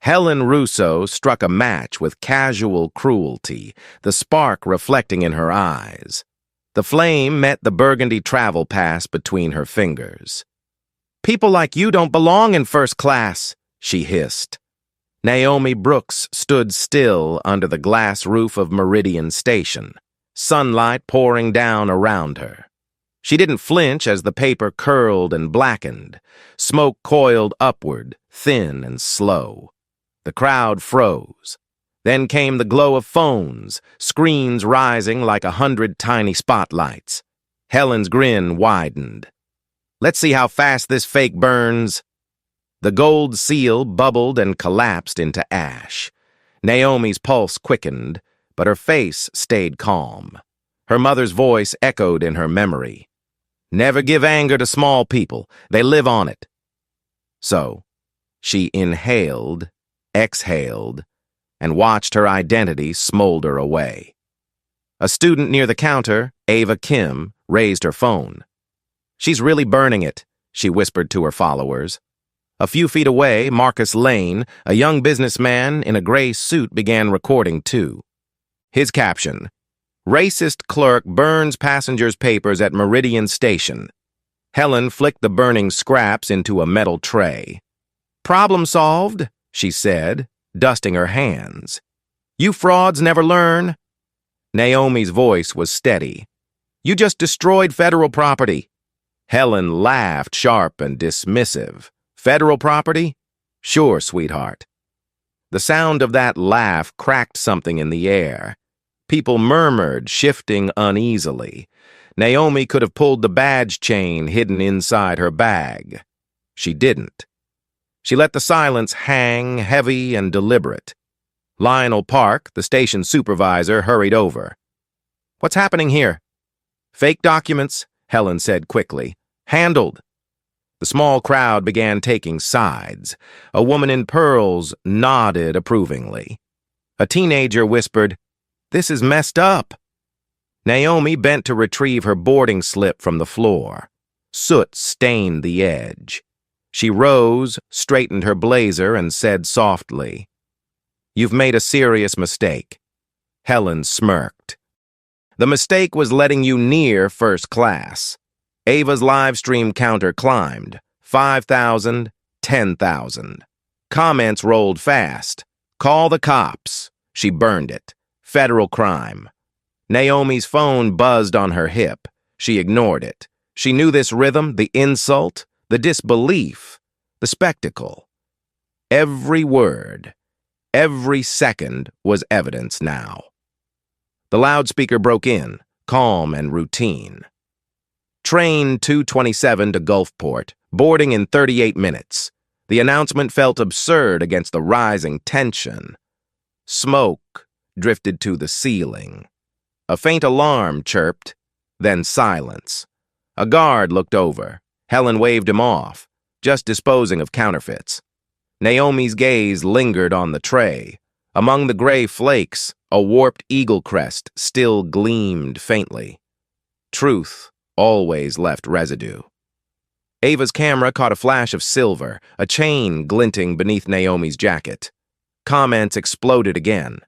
Helen Russo struck a match with casual cruelty, the spark reflecting in her eyes. The flame met the burgundy travel pass between her fingers. "People like you don't belong in first class," she hissed. Naomi Brooks stood still under the glass roof of Meridian Station, sunlight pouring down around her. She didn't flinch as the paper curled and blackened. Smoke coiled upward, thin and slow. The crowd froze. Then came the glow of phones, screens rising like 100 tiny spotlights. Helen's grin widened. "Let's see how fast this fake burns." The gold seal bubbled and collapsed into ash. Naomi's pulse quickened, but her face stayed calm. Her mother's voice echoed in her memory. "Never give anger to small people. They live on it." So, she inhaled, exhaled, and watched her identity smolder away. A student near the counter, Ava Kim, raised her phone. "She's really burning it," she whispered to her followers. A few feet away, Marcus Lane, a young businessman in a gray suit, began recording too. His caption: "Racist clerk burns passengers' papers at Meridian Station." Helen flicked the burning scraps into a metal tray. "Problem solved," she said, dusting her hands. "You frauds never learn." Naomi's voice was steady. "You just destroyed federal property." Helen laughed, sharp and dismissive. "Federal property? Sure, sweetheart." The sound of that laugh cracked something in the air. People murmured, shifting uneasily. Naomi could have pulled the badge chain hidden inside her bag. She didn't. She let the silence hang, heavy and deliberate. Lionel Park, the station supervisor, hurried over. "What's happening here?" "Fake documents," Helen said quickly. "Handled." The small crowd began taking sides. A woman in pearls nodded approvingly. A teenager whispered, "This is messed up." Naomi bent to retrieve her boarding slip from the floor. Soot stained the edge. She rose, straightened her blazer, and said softly, "You've made a serious mistake." Helen smirked. "The mistake was letting you near first class." Ava's live stream counter climbed. 5,000, 10,000. Comments rolled fast. "Call the cops." She burned it. "Federal crime." Naomi's phone buzzed on her hip. She ignored it. She knew this rhythm, the insult, the disbelief, the spectacle. Every word, every second was evidence now. The loudspeaker broke in, calm and routine. "Train 227 to Gulfport, boarding in 38 minutes. The announcement felt absurd against the rising tension. Smoke drifted to the ceiling. A faint alarm chirped, then silence. A guard looked over. Helen waved him off, just disposing of counterfeits. Naomi's gaze lingered on the tray. Among the gray flakes, a warped eagle crest still gleamed faintly. Truth always left residue. Ava's camera caught a flash of silver, a chain glinting beneath Naomi's jacket. Comments exploded again.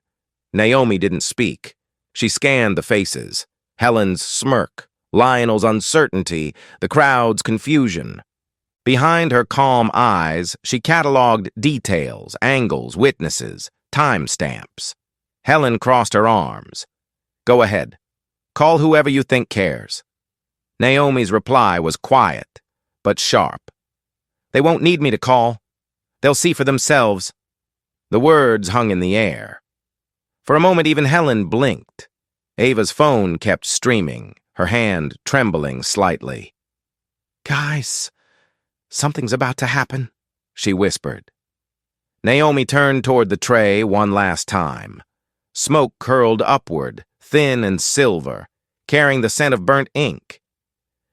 Naomi didn't speak. She scanned the faces. Helen's smirk, Lionel's uncertainty, the crowd's confusion. Behind her calm eyes, she cataloged details, angles, witnesses, timestamps. Helen crossed her arms. "Go ahead. Call whoever you think cares." Naomi's reply was quiet, but sharp. "They won't need me to call. They'll see for themselves." The words hung in the air. For a moment, even Helen blinked. Ava's phone kept streaming, her hand trembling slightly. "Guys, something's about to happen," she whispered. Naomi turned toward the tray one last time. Smoke curled upward, thin and silver, carrying the scent of burnt ink.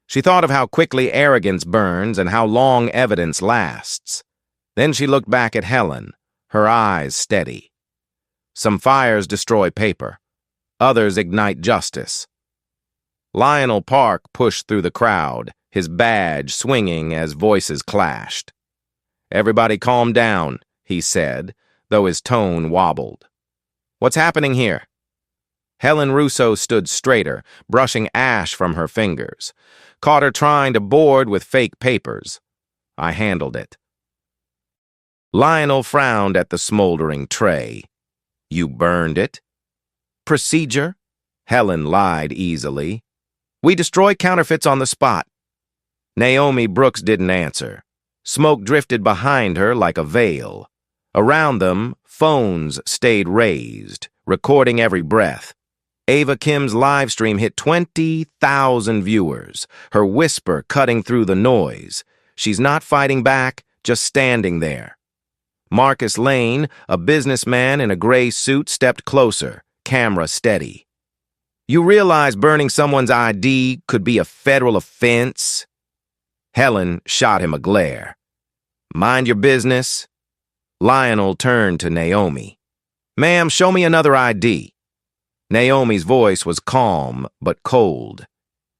She thought of how quickly arrogance burns and how long evidence lasts. Then she looked back at Helen, her eyes steady. Some fires destroy paper. Others ignite justice. Lionel Park pushed through the crowd, his badge swinging as voices clashed. "Everybody calm down," he said, though his tone wobbled. "What's happening here?" Helen Russo stood straighter, brushing ash from her fingers. Caught her trying to board with fake papers. I handled it. Lionel frowned at the smoldering tray. "You burned it?" "Procedure?" Helen lied easily. "We destroy counterfeits on the spot." Naomi Brooks didn't answer. Smoke drifted behind her like a veil. Around them, phones stayed raised, recording every breath. Ava Kim's live stream hit 20,000 viewers, her whisper cutting through the noise. She's not fighting back, just standing there. Marcus Lane, a businessman in a gray suit, stepped closer, camera steady. "You realize burning someone's ID could be a federal offense?" Helen shot him a glare. "Mind your business." Lionel turned to Naomi. "Ma'am, show me another ID." Naomi's voice was calm but cold.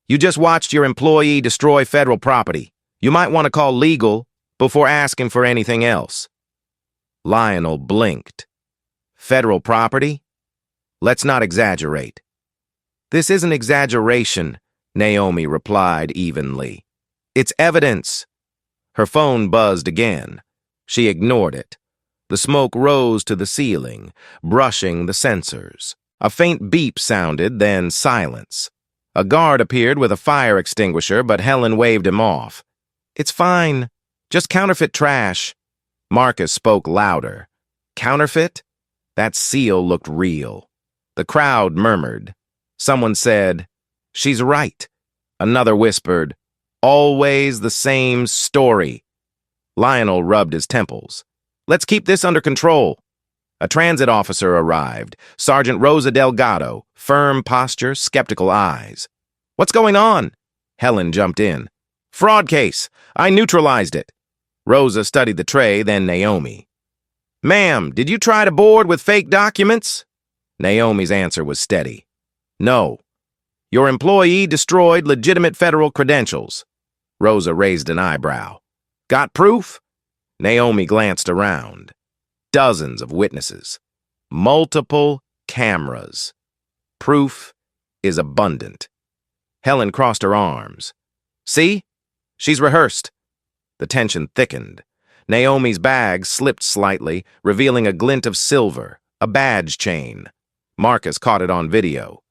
"You just watched your employee destroy federal property. You might want to call legal before asking for anything else." Lionel blinked. "Federal property? Let's not exaggerate." "This isn't exaggeration," Naomi replied evenly. "It's evidence." Her phone buzzed again. She ignored it. The smoke rose to the ceiling, brushing the sensors. A faint beep sounded, then silence. A guard appeared with a fire extinguisher, but Helen waved him off. "It's fine. Just counterfeit trash." Marcus spoke louder. "Counterfeit?" That seal looked real. The crowd murmured. Someone said, "She's right." Another whispered, "Always the same story." Lionel rubbed his temples. "Let's keep this under control." A transit officer arrived, Sergeant Rosa Delgado, firm posture, skeptical eyes. "What's going on?" Helen jumped in. "Fraud case. I neutralized it." Rosa studied the tray, then Naomi. "Ma'am, did you try to board with fake documents?" Naomi's answer was steady. "No. Your employee destroyed legitimate federal credentials." Rosa raised an eyebrow. "Got proof?" Naomi glanced around. Dozens of witnesses. Multiple cameras. Proof is abundant. Helen crossed her arms. "See? She's rehearsed." The tension thickened. Naomi's bag slipped slightly, revealing a glint of silver, a badge chain. Marcus caught it on video.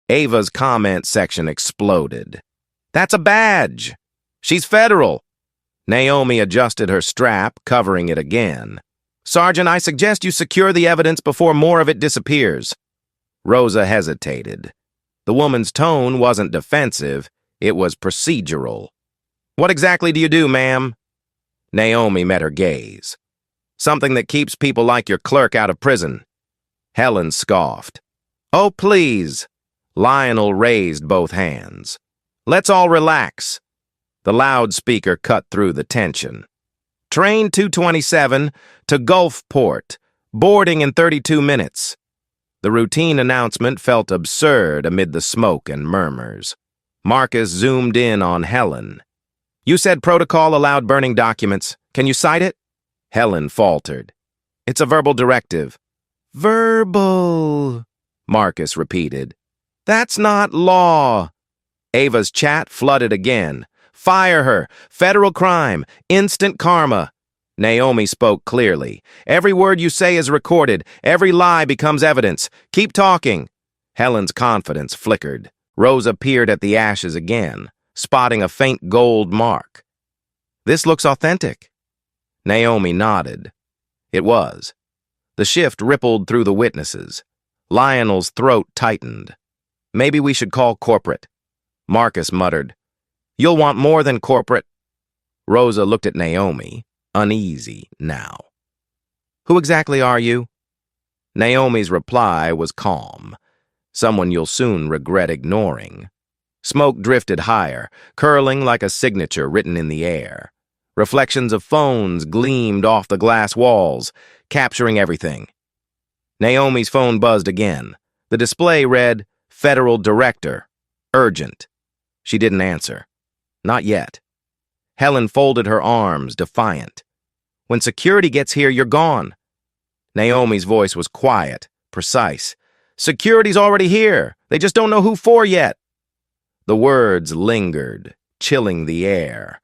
Ava's comment section exploded. "That's a badge! She's federal!" Naomi adjusted her strap, covering it again. "Sergeant, I suggest you secure the evidence before more of it disappears." Rosa hesitated. The woman's tone wasn't defensive, it was procedural. "What exactly do you do, ma'am?" Naomi met her gaze. "Something that keeps people like your clerk out of prison." Helen scoffed. "Oh, please." Lionel raised both hands. "Let's all relax." The loudspeaker cut through the tension. "Train 227 to Gulfport, boarding in 32 minutes. The routine announcement felt absurd amid the smoke and murmurs. Marcus zoomed in on Helen. "You said protocol allowed burning documents. Can you cite it?" Helen faltered. "It's a verbal directive." "Verbal," Marcus repeated. "That's not law." Ava's chat flooded again. "Fire her. Federal crime. Instant karma." Naomi spoke clearly. "Every word you say is recorded. Every lie becomes evidence. Keep talking." Helen's confidence flickered. Rosa peered at the ashes again, spotting a faint gold mark. "This looks authentic." Naomi nodded. It was. The shift rippled through the witnesses. Lionel's throat tightened. "Maybe we should call corporate." Marcus muttered, "You'll want more than corporate." Rosa looked at Naomi, uneasy now. "Who exactly are you?" Naomi's reply was calm. "Someone you'll soon regret ignoring." Smoke drifted higher, curling like a signature written in the air. Reflections of phones gleamed off the glass walls, capturing everything. Naomi's phone buzzed again. The display read, "Federal Director. Urgent." She didn't answer. Not yet. Helen folded her arms, defiant. "When security gets here, you're gone." Naomi's voice was quiet, precise. Security's already here. They just don't know who for yet. The words lingered, chilling the air.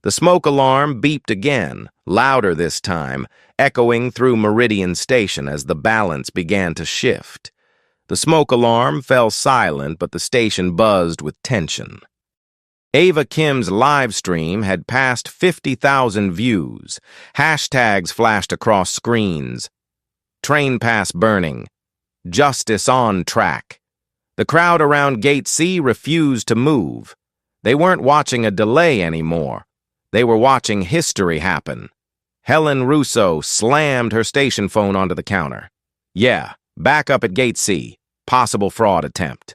The smoke alarm beeped again, louder this time, echoing through Meridian Station as the balance began to shift. The smoke alarm fell silent, but the station buzzed with tension. Ava Kim's live stream had passed 50,000 views. Hashtags flashed across screens. Train pass burning. Justice on track. The crowd around Gate C refused to move. They weren't watching a delay anymore. They were watching history happen. Helen Russo slammed her station phone onto the counter. Yeah, back up at Gate C. Possible fraud attempt.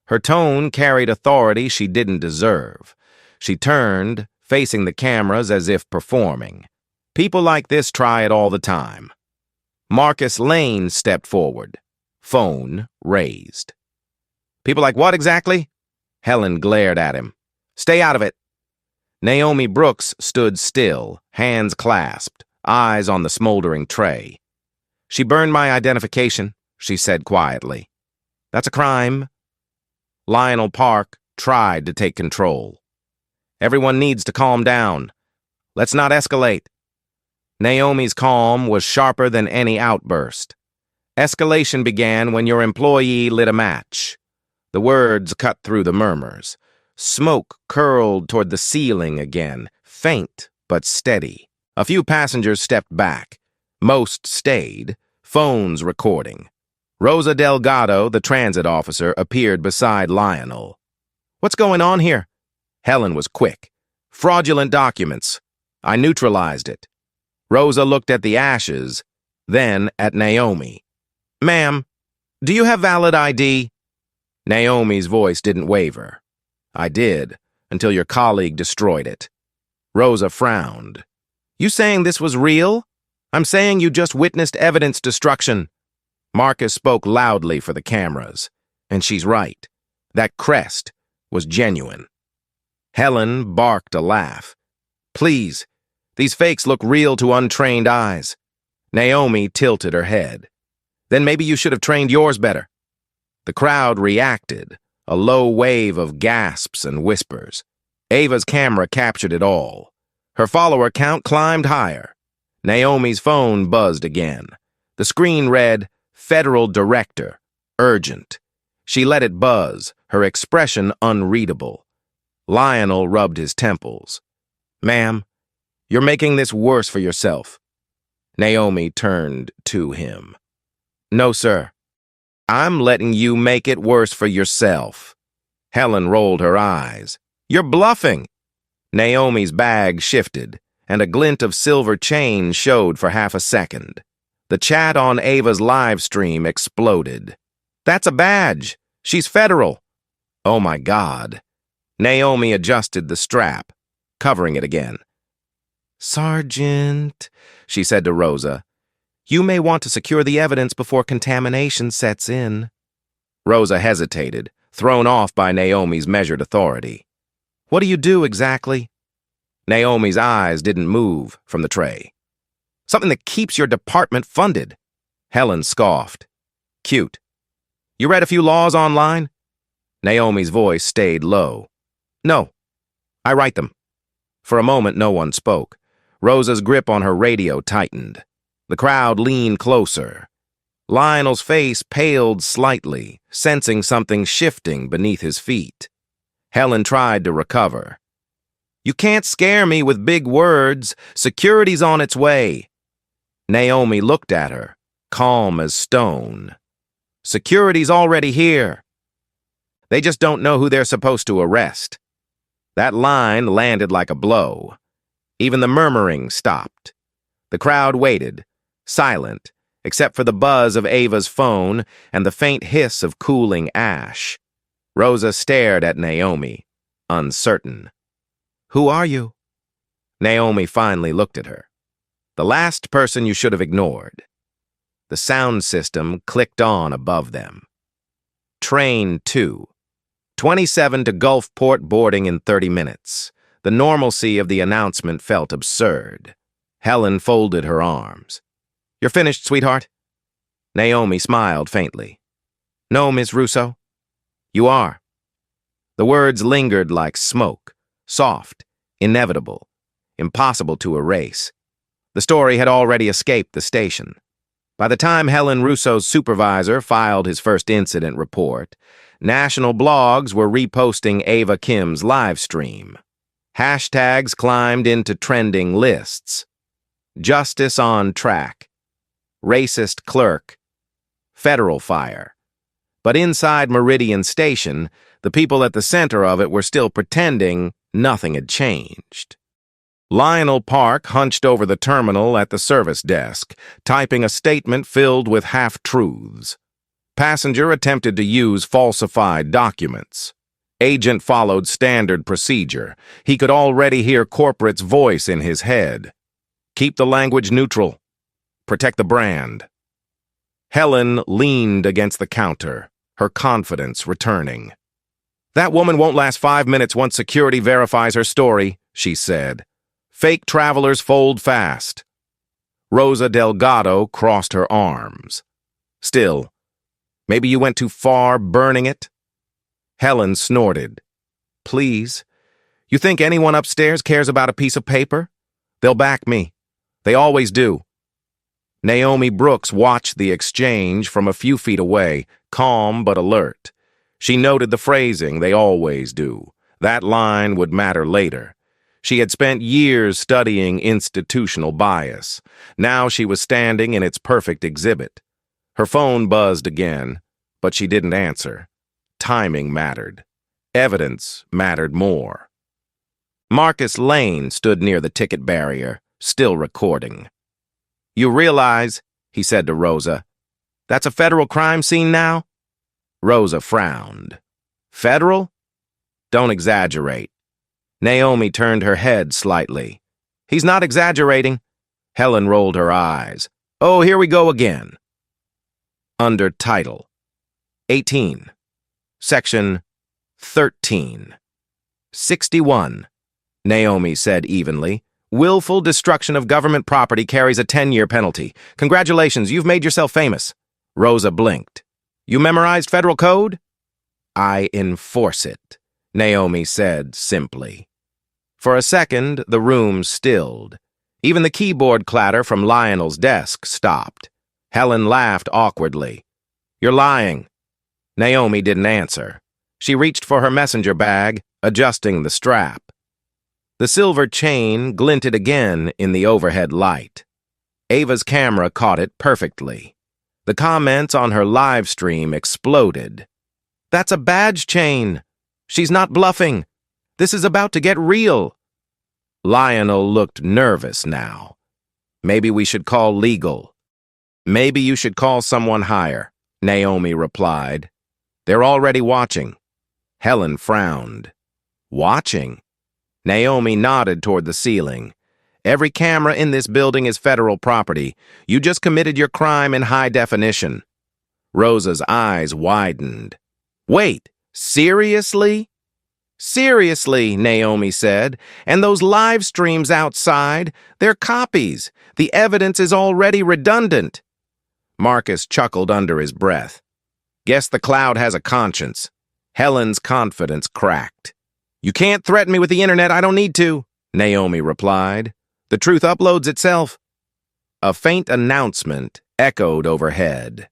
Her tone carried authority she didn't deserve. She turned, facing the cameras as if performing. People like this try it all the time. Marcus Lane stepped forward. Phone raised. People like what exactly? Helen glared at him. Stay out of it. Naomi Brooks stood still, hands clasped, eyes on the smoldering tray. She burned my identification, she said quietly. That's a crime. Lionel Park tried to take control. Everyone needs to calm down. Let's not escalate. Naomi's calm was sharper than any outburst. Escalation began when your employee lit a match. The words cut through the murmurs. Smoke curled toward the ceiling again, faint but steady. A few passengers stepped back. Most stayed, phones recording. Rosa Delgado, the transit officer, appeared beside Lionel. What's going on here? Helen was quick. Fraudulent documents. I neutralized it. Rosa looked at the ashes, then at Naomi. Ma'am, do you have valid ID? Naomi's voice didn't waver. I did, until your colleague destroyed it. Rosa frowned. You saying this was real? I'm saying you just witnessed evidence destruction. Marcus spoke loudly for the cameras. And she's right. That crest was genuine. Helen barked a laugh. Please, these fakes look real to untrained eyes. Naomi tilted her head. Then maybe you should have trained yours better. The crowd reacted, a low wave of gasps and whispers. Ava's camera captured it all. Her follower count climbed higher. Naomi's phone buzzed again. The screen read, Federal Director, urgent. She let it buzz, her expression unreadable. Lionel rubbed his temples. Ma'am, you're making this worse for yourself. Naomi turned to him. No, sir. I'm letting you make it worse for yourself. Helen rolled her eyes. You're bluffing. Naomi's bag shifted, and a glint of silver chain showed for half a second. The chat on Ava's live stream exploded. That's a badge. She's federal. Oh my God. Naomi adjusted the strap, covering it again. Sergeant, she said to Rosa, you may want to secure the evidence before contamination sets in. Rosa hesitated, thrown off by Naomi's measured authority. What do you do exactly? Naomi's eyes didn't move from the tray. Something that keeps your department funded. Helen scoffed. Cute. You read a few laws online? Naomi's voice stayed low. No. I write them. For a moment, no one spoke. Rosa's grip on her radio tightened. The crowd leaned closer. Lionel's face paled slightly, sensing something shifting beneath his feet. Helen tried to recover. You can't scare me with big words. Security's on its way. Naomi looked at her, calm as stone. Security's already here. They just don't know who they're supposed to arrest. That line landed like a blow. Even the murmuring stopped. The crowd waited, silent, except for the buzz of Ava's phone and the faint hiss of cooling ash. Rosa stared at Naomi, uncertain. Who are you? Naomi finally looked at her. The last person you should have ignored. The sound system clicked on above them. Train 2. 27 to Gulfport boarding in 30 minutes. The normalcy of the announcement felt absurd. Helen folded her arms. You're finished, sweetheart? Naomi smiled faintly. No, Miss Russo. You are. The words lingered like smoke, soft, inevitable, impossible to erase. The story had already escaped the station. By the time Helen Russo's supervisor filed his first incident report, national blogs were reposting Ava Kim's live stream. Hashtags climbed into trending lists. Justice on track. Racist clerk. Federal fire. But inside Meridian Station, the people at the center of it were still pretending nothing had changed. Lionel Park hunched over the terminal at the service desk, typing a statement filled with half-truths. Passenger attempted to use falsified documents. Agent followed standard procedure. He could already hear corporate's voice in his head. Keep the language neutral. Protect the brand. Helen leaned against the counter, her confidence returning. That woman won't last 5 minutes once security verifies her story, she said. Fake travelers fold fast. Rosa Delgado crossed her arms. Still, maybe you went too far burning it? Helen snorted. Please, you think anyone upstairs cares about a piece of paper? They'll back me. They always do. Naomi Brooks watched the exchange from a few feet away, calm but alert. She noted the phrasing, they always do. That line would matter later. She had spent years studying institutional bias. Now she was standing in its perfect exhibit. Her phone buzzed again, but she didn't answer. Timing mattered. Evidence mattered more. Marcus Lane stood near the ticket barrier, still recording. You realize, he said to Rosa, that's a federal crime scene now? Rosa frowned. Federal? Don't exaggerate. Naomi turned her head slightly. He's not exaggerating. Helen rolled her eyes. Oh, here we go again. Under title 18. Section 13. 61. Naomi said evenly. Willful destruction of government property carries a 10-year penalty. Congratulations, you've made yourself famous. Rosa blinked. You memorized federal code? I enforce it, Naomi said simply. For a second, the room stilled. Even the keyboard clatter from Lionel's desk stopped. Helen laughed awkwardly. You're lying. Naomi didn't answer. She reached for her messenger bag, adjusting the strap. The silver chain glinted again in the overhead light. Ava's camera caught it perfectly. The comments on her live stream exploded. That's a badge chain. She's not bluffing. This is about to get real. Lionel looked nervous now. Maybe we should call legal. Maybe you should call someone higher, Naomi replied. They're already watching. Helen frowned. Watching? Naomi nodded toward the ceiling. Every camera in this building is federal property. You just committed your crime in high definition. Rosa's eyes widened. Wait, seriously? Seriously, Naomi said. And those live streams outside, they're copies. The evidence is already redundant. Marcus chuckled under his breath. Guess the cloud has a conscience. Helen's confidence cracked. You can't threaten me with the internet, I don't need to, Naomi replied. The truth uploads itself. A faint announcement echoed overhead.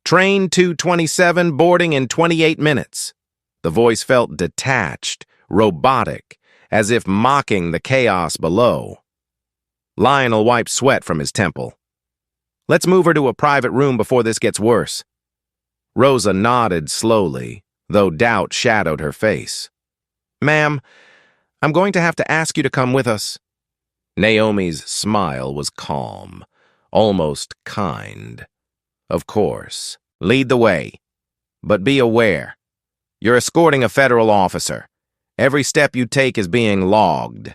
Train 227 boarding in 28 minutes. The voice felt detached, robotic, as if mocking the chaos below. Lionel wiped sweat from his temple. Let's move her to a private room before this gets worse. Rosa nodded slowly, though doubt shadowed her face. Ma'am, I'm going to have to ask you to come with us. Naomi's smile was calm, almost kind. Of course, lead the way. But be aware. You're escorting a federal officer. Every step you take is being logged.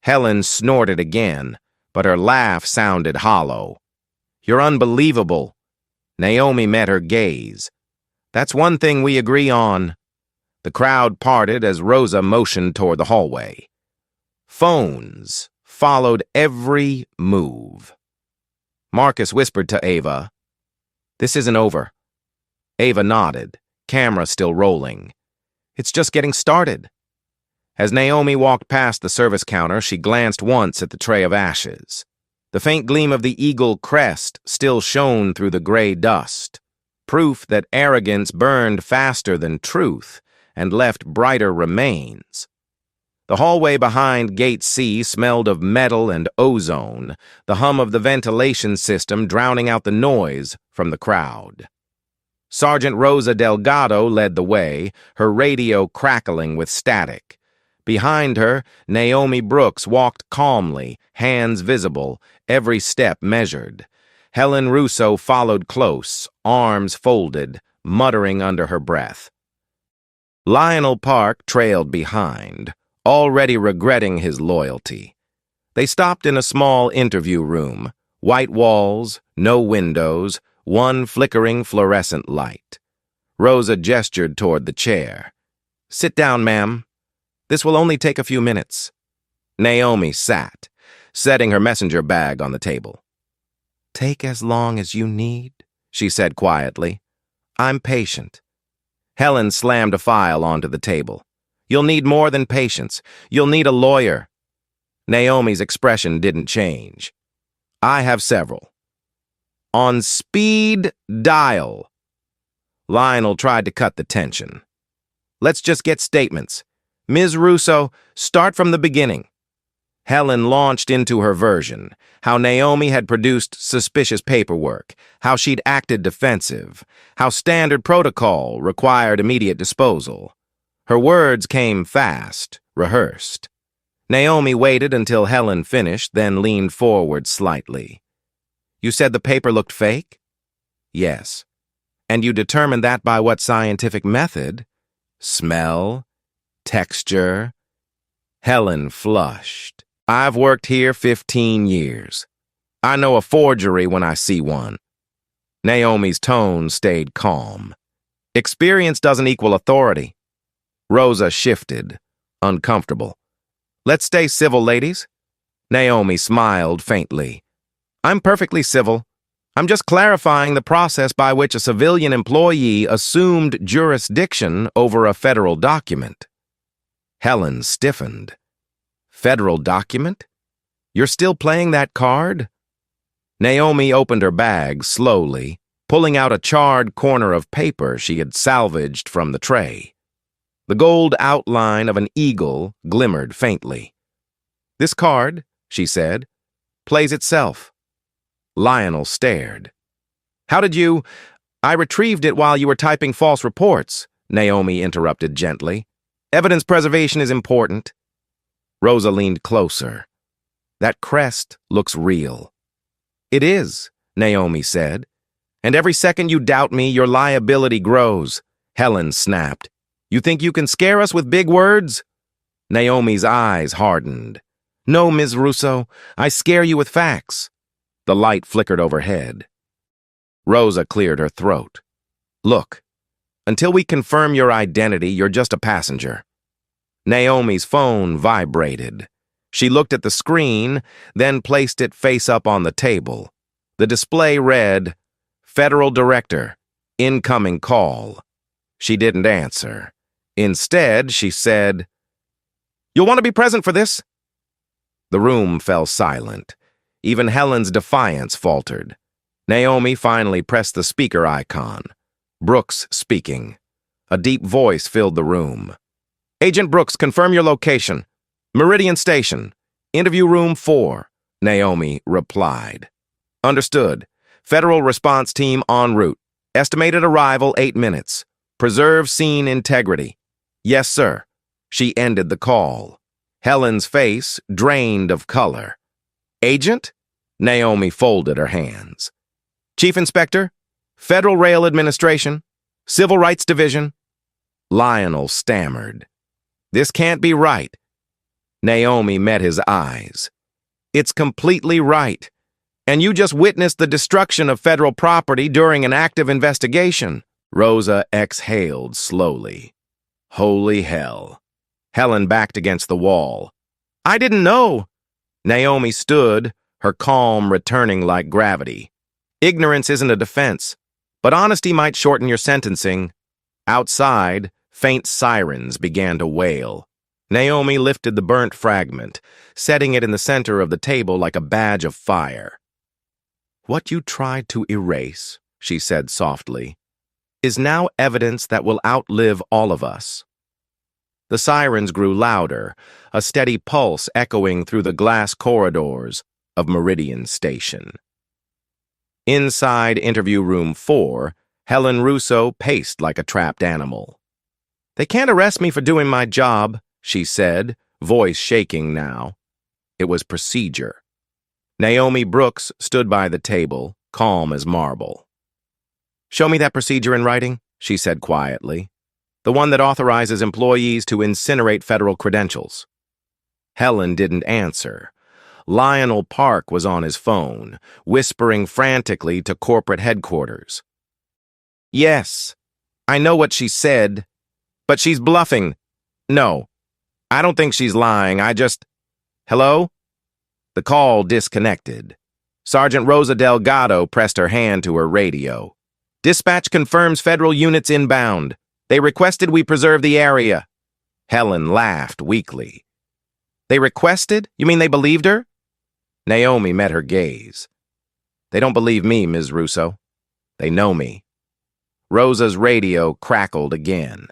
Helen snorted again, but her laugh sounded hollow. You're unbelievable. Naomi met her gaze. That's one thing we agree on. The crowd parted as Rosa motioned toward the hallway. Phones followed every move. Marcus whispered to Ava, "This isn't over." Ava nodded, camera still rolling. "It's just getting started." As Naomi walked past the service counter, she glanced once at the tray of ashes. The faint gleam of the eagle crest still shone through the gray dust, proof that arrogance burned faster than truth and left brighter remains. The hallway behind Gate C smelled of metal and ozone, the hum of the ventilation system drowning out the noise from the crowd. Sergeant Rosa Delgado led the way, her radio crackling with static. Behind her, Naomi Brooks walked calmly, hands visible, every step measured. Helen Russo followed close, arms folded, muttering under her breath. Lionel Park trailed behind, already regretting his loyalty. They stopped in a small interview room, white walls, no windows, one flickering fluorescent light. Rosa gestured toward the chair. "Sit down, ma'am. This will only take a few minutes." Naomi sat, setting her messenger bag on the table. "Take as long as you need," she said quietly. "I'm patient." Helen slammed a file onto the table. "You'll need more than patience. You'll need a lawyer." Naomi's expression didn't change. "I have several." "On speed dial." Lionel tried to cut the tension. "Let's just get statements. Ms. Russo, start from the beginning." Helen launched into her version, how Naomi had produced suspicious paperwork, how she'd acted defensive, how standard protocol required immediate disposal. Her words came fast, rehearsed. Naomi waited until Helen finished, then leaned forward slightly. "You said the paper looked fake?" "Yes." "And you determined that by what scientific method?" "Smell? Texture?" Helen flushed. "I've worked here 15 years. I know a forgery when I see one." Naomi's tone stayed calm. "Experience doesn't equal authority." Rosa shifted, uncomfortable. "Let's stay civil, ladies." Naomi smiled faintly. "I'm perfectly civil. I'm just clarifying the process by which a civilian employee assumed jurisdiction over a federal document." Helen stiffened. "Federal document? You're still playing that card?" Naomi opened her bag slowly, pulling out a charred corner of paper she had salvaged from the tray. The gold outline of an eagle glimmered faintly. "This card," she said, "plays itself." Lionel stared. "How did you—" "I retrieved it while you were typing false reports," Naomi interrupted gently. "Evidence preservation is important." Rosa leaned closer. "That crest looks real." "It is," Naomi said. "And every second you doubt me, your liability grows." Helen snapped. "You think you can scare us with big words?" Naomi's eyes hardened. "No, Ms. Russo, I scare you with facts." The light flickered overhead. Rosa cleared her throat. "Look, until we confirm your identity, you're just a passenger." Naomi's phone vibrated. She looked at the screen, then placed it face up on the table. The display read, "Federal Director, incoming call." She didn't answer. Instead, she said, "You'll want to be present for this." The room fell silent. Even Helen's defiance faltered. Naomi finally pressed the speaker icon. Brooks speaking. A deep voice filled the room. "Agent Brooks, confirm your location. Meridian Station. Interview room 4, Naomi replied. "Understood. Federal response team en route. Estimated arrival 8 minutes. Preserve scene integrity." "Yes, sir." She ended the call. Helen's face drained of color. "Agent?" Naomi folded her hands. "Chief Inspector, Federal Rail Administration, Civil Rights Division." Lionel stammered. "This can't be right." Naomi met his eyes. "It's completely right. And you just witnessed the destruction of federal property during an active investigation." Rosa exhaled slowly. Holy hell. Helen backed against the wall. "I didn't know." Naomi stood, her calm returning like gravity. Ignorance isn't a defense, but honesty might shorten your sentencing. Outside, faint sirens began to wail. Naomi lifted the burnt fragment, setting it in the center of the table like a badge of fire. "What you tried to erase," she said softly, "is now evidence that will outlive all of us." The sirens grew louder, a steady pulse echoing through the glass corridors of Meridian Station. Inside interview room 4, Helen Russo paced like a trapped animal. "They can't arrest me for doing my job," she said, voice shaking now. It was procedure. Naomi Brooks stood by the table, calm as marble. "Show me that procedure in writing," she said quietly. "The one that authorizes employees to incinerate federal credentials." Helen didn't answer. Lionel Park was on his phone, whispering frantically to corporate headquarters. "Yes, I know what she said, but she's bluffing. No, I don't think she's lying. Hello?" The call disconnected. Sergeant Rosa Delgado pressed her hand to her radio. "Dispatch confirms federal units inbound. They requested we preserve the area." Helen laughed weakly. "They requested? You mean they believed her?" Naomi met her gaze. "They don't believe me, Ms. Russo. They know me." Rosa's radio crackled again.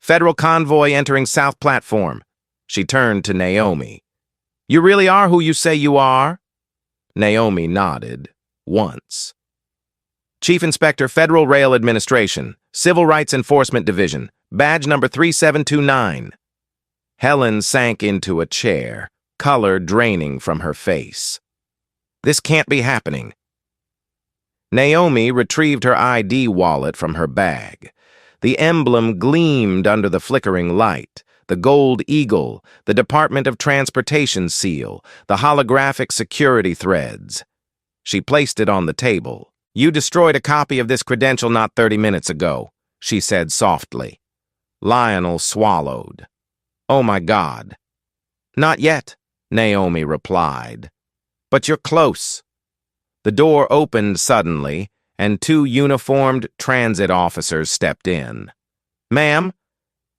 "Federal convoy entering South Platform." She turned to Naomi. "You really are who you say you are?" Naomi nodded, once. "Chief Inspector, Federal Rail Administration, Civil Rights Enforcement Division, badge number 3729. Helen sank into a chair, color draining from her face. "This can't be happening." Naomi retrieved her ID wallet from her bag. The emblem gleamed under the flickering light. The gold eagle, the Department of Transportation seal, the holographic security threads. She placed it on the table. "You destroyed a copy of this credential not 30 minutes ago," she said softly. Lionel swallowed. "Oh my God." "Not yet," Naomi replied. "But you're close." The door opened suddenly, and 2 uniformed transit officers stepped in. "Ma'am,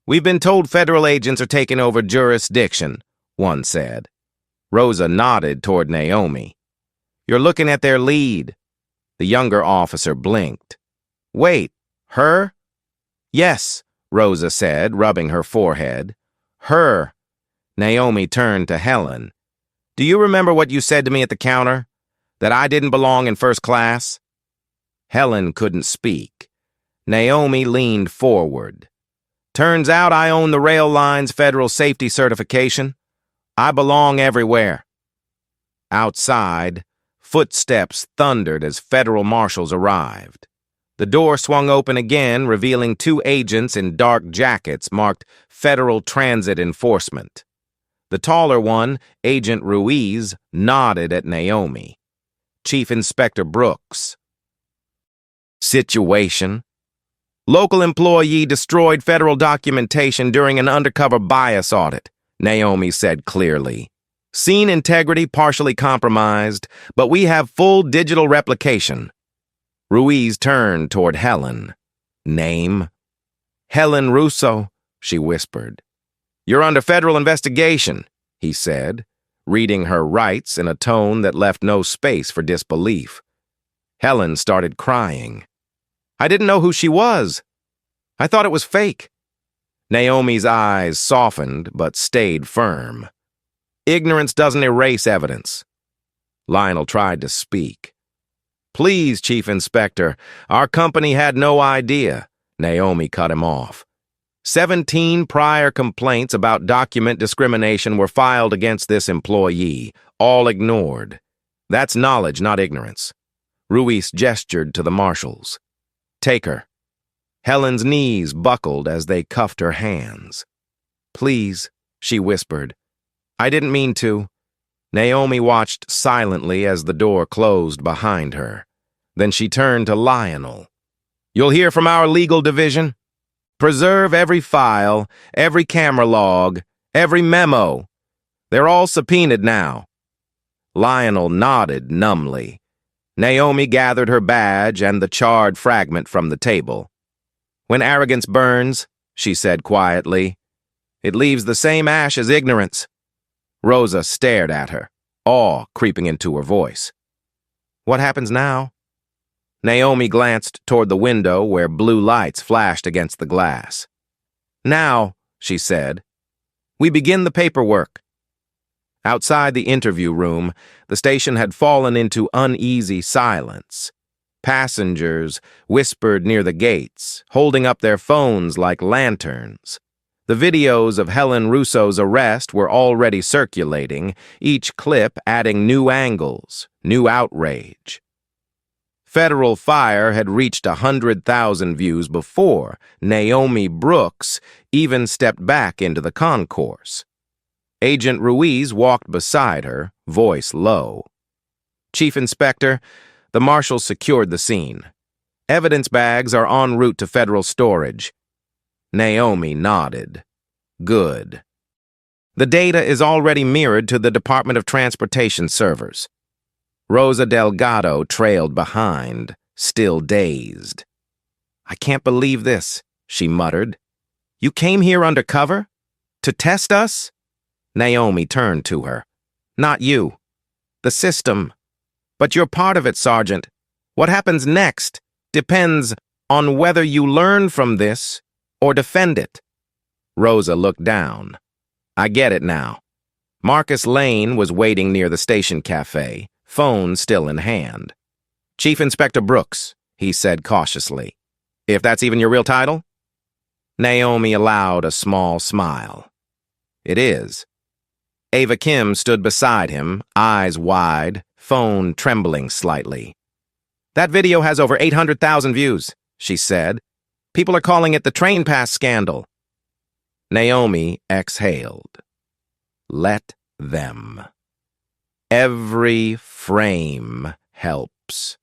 we've been told federal agents are taking over jurisdiction," one said. Rosa nodded toward Naomi. "You're looking at their lead." The younger officer blinked. "Wait, her?" "Yes," Rosa said, rubbing her forehead. "Her." Naomi turned to Helen. "Do you remember what you said to me at the counter? That I didn't belong in first class?" Helen couldn't speak. Naomi leaned forward. "Turns out I own the rail line's federal safety certification. I belong everywhere." Outside, footsteps thundered as federal marshals arrived. The door swung open again, revealing 2 agents in dark jackets marked Federal Transit Enforcement. The taller one, Agent Ruiz, nodded at Naomi. "Chief Inspector Brooks." "Situation. Local employee destroyed federal documentation during an undercover bias audit," Naomi said clearly. "Scene integrity partially compromised, but we have full digital replication." Ruiz turned toward Helen. "Name?" "Helen Russo," she whispered. "You're under federal investigation," he said, reading her rights in a tone that left no space for disbelief. Helen started crying. "I didn't know who she was. I thought it was fake." Naomi's eyes softened but stayed firm. "Ignorance doesn't erase evidence." Lionel tried to speak. "Please, Chief Inspector, our company had no idea." Naomi cut him off. 17 prior complaints about document discrimination were filed against this employee, all ignored. That's knowledge, not ignorance. Ruiz gestured to the marshals. "Take her." Helen's knees buckled as they cuffed her hands. "Please," she whispered. "I didn't mean to." Naomi watched silently as the door closed behind her. Then she turned to Lionel. "You'll hear from our legal division. Preserve every file, every camera log, every memo. They're all subpoenaed now." Lionel nodded numbly. Naomi gathered her badge and the charred fragment from the table. "When arrogance burns," she said quietly, "it leaves the same ash as ignorance." Rosa stared at her, awe creeping into her voice. "What happens now?" Naomi glanced toward the window where blue lights flashed against the glass. "Now," she said, "we begin the paperwork." Outside the interview room, the station had fallen into uneasy silence. Passengers whispered near the gates, holding up their phones like lanterns. The videos of Helen Russo's arrest were already circulating, each clip adding new angles, new outrage. Federal Fire had reached 100,000 views before Naomi Brooks even stepped back into the concourse. Agent Ruiz walked beside her, voice low. "Chief Inspector, the marshals secured the scene. Evidence bags are en route to federal storage." Naomi nodded. "Good. The data is already mirrored to the Department of Transportation servers." Rosa Delgado trailed behind, still dazed. "I can't believe this," she muttered. "You came here undercover? To test us?" Naomi turned to her. "Not you. The system. But you're part of it, Sergeant. What happens next depends on whether you learn from this or defend it." Rosa looked down. "I get it now." Marcus Lane was waiting near the station cafe, phone still in hand. "Chief Inspector Brooks," he said cautiously. "If that's even your real title?" Naomi allowed a small smile. "It is." Ava Kim stood beside him, eyes wide, phone trembling slightly. "That video has over 800,000 views," she said. "People are calling it the train pass scandal." Naomi exhaled. Let them. Every frame helps.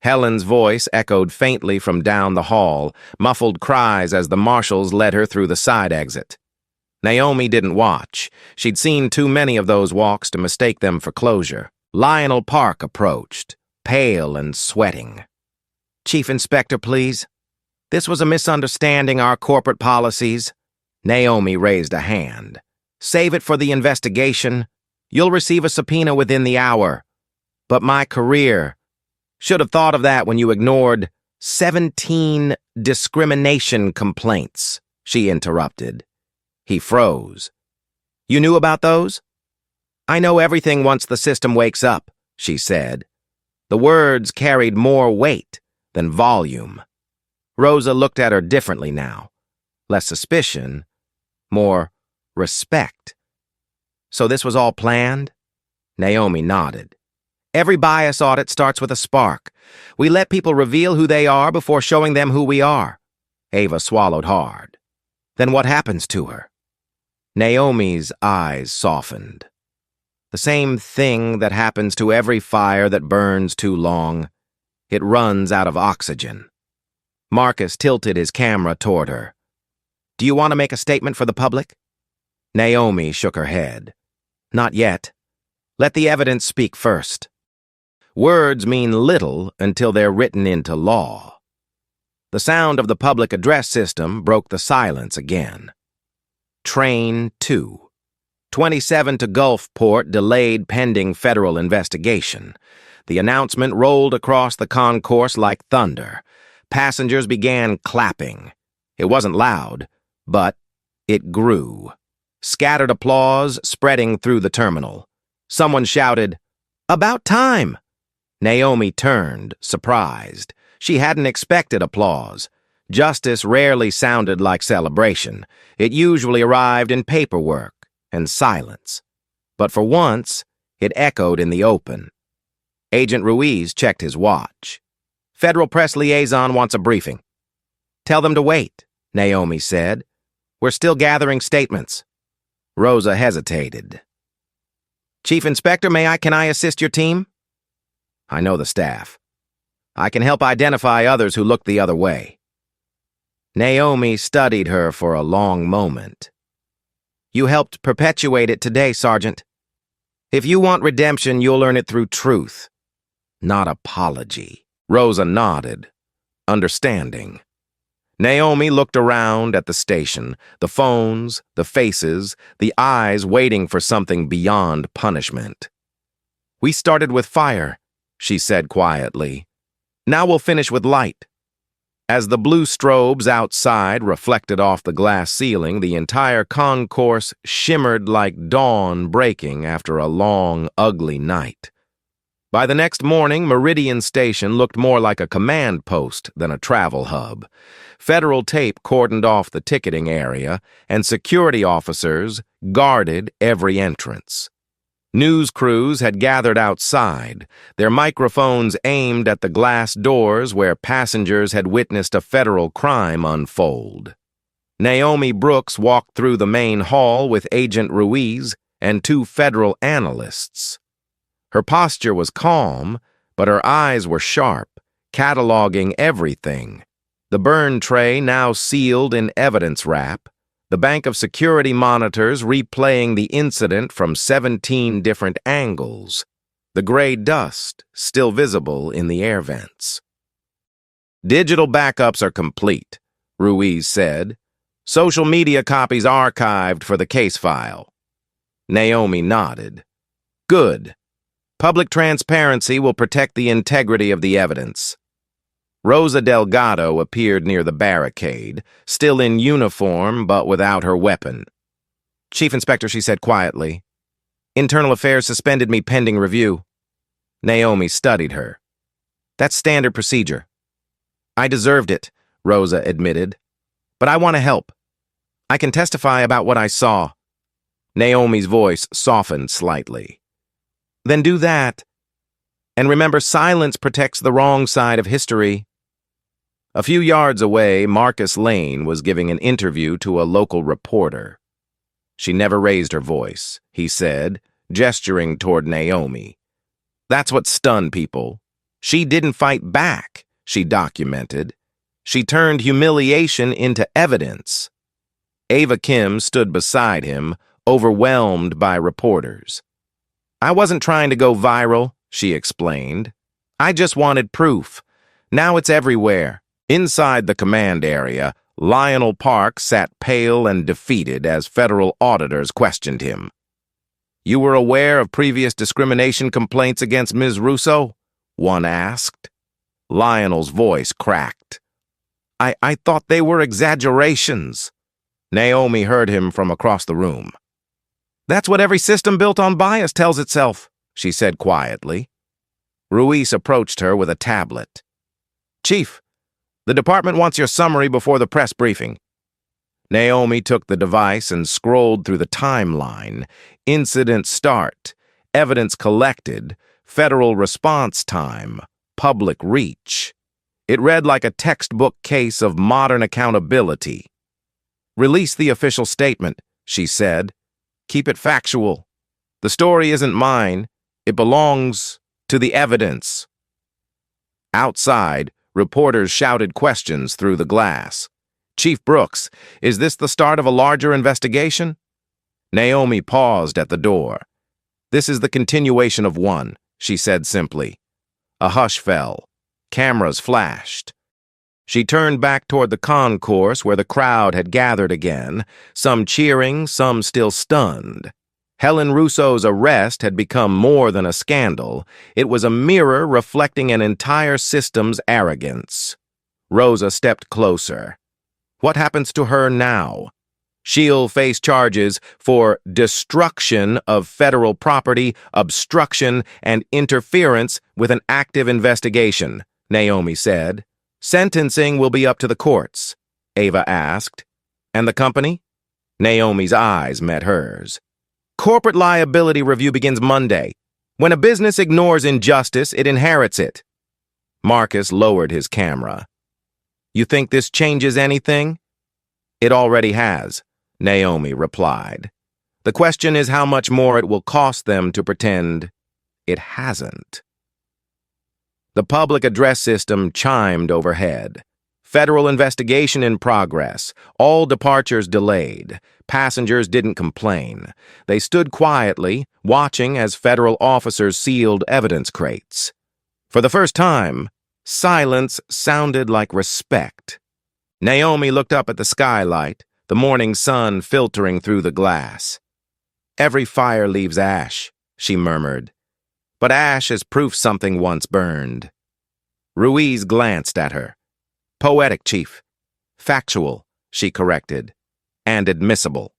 Helen's voice echoed faintly from down the hall, muffled cries as the marshals led her through the side exit. Naomi didn't watch. She'd seen too many of those walks to mistake them for closure. Lionel Park approached, pale and sweating. "Chief Inspector, please. This was a misunderstanding our corporate policies." Naomi raised a hand. "Save it for the investigation. You'll receive a subpoena within the hour. But my career. Should have thought of that when you ignored 17 discrimination complaints," she interrupted. He froze. "You knew about those?" "I know everything once the system wakes up," she said. The words carried more weight than volume. Rosa looked at her differently now. Less suspicion, more respect. "So this was all planned?" Naomi nodded. "Every bias audit starts with a spark. We let people reveal who they are before showing them who we are." Ava swallowed hard. "Then what happens to her?" Naomi's eyes softened. "The same thing that happens to every fire that burns too long. It runs out of oxygen." Marcus tilted his camera toward her. "Do you want to make a statement for the public?" Naomi shook her head. "Not yet. Let the evidence speak first. Words mean little until they're written into law." The sound of the public address system broke the silence again. Train 2. 27 to Gulfport delayed pending federal investigation. The announcement rolled across the concourse like thunder. Passengers began clapping. It wasn't loud, but it grew. Scattered applause spreading through the terminal. Someone shouted, "About time!" Naomi turned, surprised. She hadn't expected applause. Justice rarely sounded like celebration. It usually arrived in paperwork and silence. But for once, it echoed in the open. Agent Ruiz checked his watch. "Federal press liaison wants a briefing." "Tell them to wait," Naomi said. "We're still gathering statements." Rosa hesitated. "Chief Inspector, can I assist your team?" "I know the staff. I can help identify others who look the other way." Naomi studied her for a long moment. "You helped perpetuate it today, Sergeant." If you want redemption, you'll earn it through truth, not apology. Rosa nodded, understanding. Naomi looked around at the station, the phones, the faces, the eyes waiting for something beyond punishment. We started with fire, she said quietly. Now we'll finish with light. As the blue strobes outside reflected off the glass ceiling, the entire concourse shimmered like dawn breaking after a long, ugly night. By the next morning, Meridian Station looked more like a command post than a travel hub. Federal tape cordoned off the ticketing area, and security officers guarded every entrance. News crews had gathered outside, their microphones aimed at the glass doors where passengers had witnessed a federal crime unfold. Naomi Brooks walked through the main hall with Agent Ruiz and 2 federal analysts. Her posture was calm, but her eyes were sharp, cataloging everything. The burn tray now sealed in evidence wrap, the bank of security monitors replaying the incident from 17 different angles, the gray dust still visible in the air vents. Digital backups are complete, Ruiz said. Social media copies archived for the case file. Naomi nodded. Good. Public transparency will protect the integrity of the evidence. Rosa Delgado appeared near the barricade, still in uniform but without her weapon. Chief Inspector, she said quietly. Internal Affairs suspended me pending review. Naomi studied her. That's standard procedure. I deserved it, Rosa admitted. But I want to help. I can testify about what I saw. Naomi's voice softened slightly. Then do that. And remember, silence protects the wrong side of history. A few yards away, Marcus Lane was giving an interview to a local reporter. She never raised her voice, he said, gesturing toward Naomi. That's what stunned people. She didn't fight back, she documented. She turned humiliation into evidence. Ava Kim stood beside him, overwhelmed by reporters. I wasn't trying to go viral, she explained. I just wanted proof. Now it's everywhere. Inside the command area, Lionel Park sat pale and defeated as federal auditors questioned him. You were aware of previous discrimination complaints against Ms. Russo? One asked. Lionel's voice cracked. I thought they were exaggerations. Naomi heard him from across the room. That's what every system built on bias tells itself, she said quietly. Ruiz approached her with a tablet. Chief, the department wants your summary before the press briefing. Naomi took the device and scrolled through the timeline. Incident start, evidence collected, federal response time, public reach. It read like a textbook case of modern accountability. Release the official statement, she said. Keep it factual. The story isn't mine. It belongs to the evidence. Outside, reporters shouted questions through the glass. Chief Brooks, is this the start of a larger investigation? Naomi paused at the door. This is the continuation of one, she said simply. A hush fell. Cameras flashed. She turned back toward the concourse where the crowd had gathered again, some cheering, some still stunned. Helen Russo's arrest had become more than a scandal. It was a mirror reflecting an entire system's arrogance. Rosa stepped closer. What happens to her now? She'll face charges for destruction of federal property, obstruction, and interference with an active investigation, Naomi said. Sentencing will be up to the courts, Ava asked. And the company? Naomi's eyes met hers. Corporate liability review begins Monday. When a business ignores injustice, it inherits it. Marcus lowered his camera. You think this changes anything? It already has, Naomi replied. The question is how much more it will cost them to pretend it hasn't. The public address system chimed overhead. Federal investigation in progress. All departures delayed. Passengers didn't complain. They stood quietly, watching as federal officers sealed evidence crates. For the first time, silence sounded like respect. Naomi looked up at the skylight, the morning sun filtering through the glass. "Every fire leaves ash," she murmured. "But ash is proof something once burned." Ruiz glanced at her. "Poetic, Chief. Factual," she corrected. "And admissible."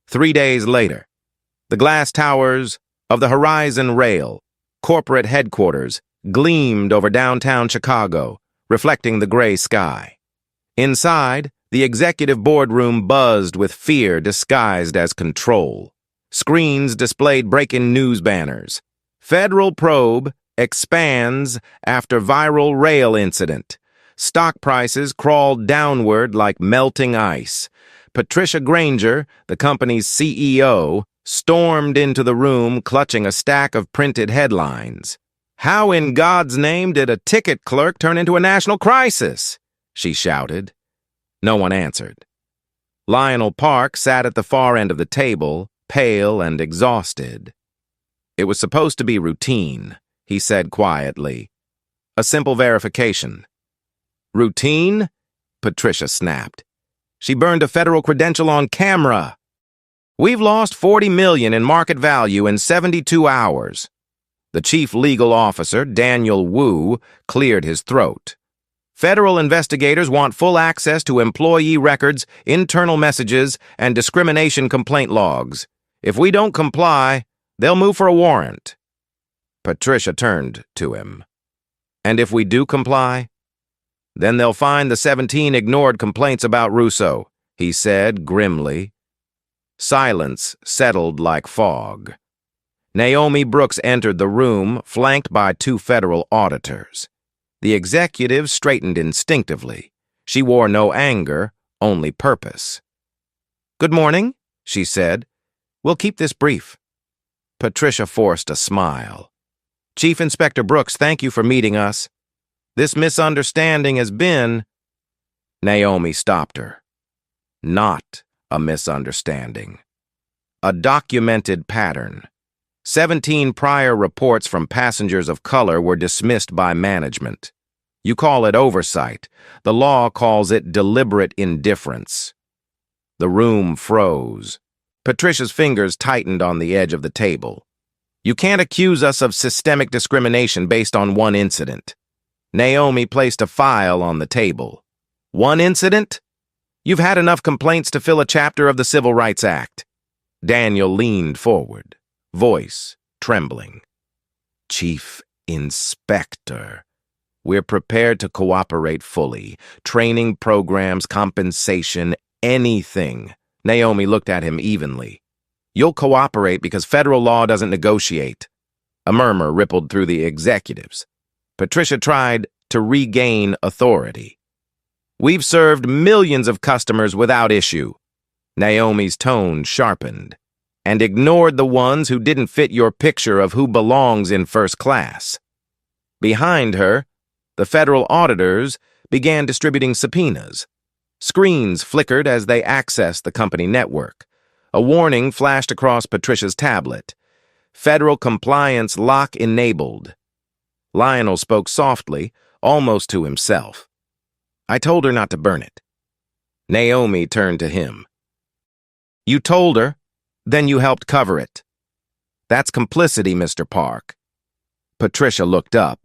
3 days later, the glass towers of the Horizon Rail, corporate headquarters, gleamed over downtown Chicago, reflecting the gray sky. Inside, the executive boardroom buzzed with fear disguised as control. Screens displayed breaking news banners. Federal probe expands after viral rail incident. Stock prices crawled downward like melting ice. Patricia Granger, the company's CEO, stormed into the room clutching a stack of printed headlines. "How in God's name did a ticket clerk turn into a national crisis?" she shouted. No one answered. Lionel Park sat at the far end of the table, pale and exhausted. "It was supposed to be routine," he said quietly. "A simple verification." "Routine?" Patricia snapped. "She burned a federal credential on camera. We've lost $40 million in market value in 72 hours. The chief legal officer, Daniel Wu, cleared his throat. "Federal investigators want full access to employee records, internal messages, and discrimination complaint logs. If we don't comply, they'll move for a warrant." Patricia turned to him. "And if we do comply?" "Then they'll find the 17 ignored complaints about Russo," he said grimly. Silence settled like fog. Naomi Brooks entered the room, flanked by 2 federal auditors. The executive straightened instinctively. She wore no anger, only purpose. "Good morning," she said. "We'll keep this brief." Patricia forced a smile. "Chief Inspector Brooks, thank you for meeting us. This misunderstanding has been—" Naomi stopped her. "Not a misunderstanding. A documented pattern. 17 prior reports from passengers of color were dismissed by management. You call it oversight. The law calls it deliberate indifference." The room froze. Patricia's fingers tightened on the edge of the table. "You can't accuse us of systemic discrimination based on one incident." Naomi placed a file on the table. "One incident? You've had enough complaints to fill a chapter of the Civil Rights Act." Daniel leaned forward, voice trembling. "Chief Inspector, we're prepared to cooperate fully. Training programs, compensation, anything." Naomi looked at him evenly. "You'll cooperate because federal law doesn't negotiate." A murmur rippled through the executives. Patricia tried to regain authority. "We've served millions of customers without issue." Naomi's tone sharpened. "And ignored the ones who didn't fit your picture of who belongs in first class." Behind her, the federal auditors began distributing subpoenas. Screens flickered as they accessed the company network. A warning flashed across Patricia's tablet. "Federal compliance lock enabled." Lionel spoke softly, almost to himself. "I told her not to burn it." Naomi turned to him. "You told her, then you helped cover it. That's complicity, Mr. Park." Patricia looked up,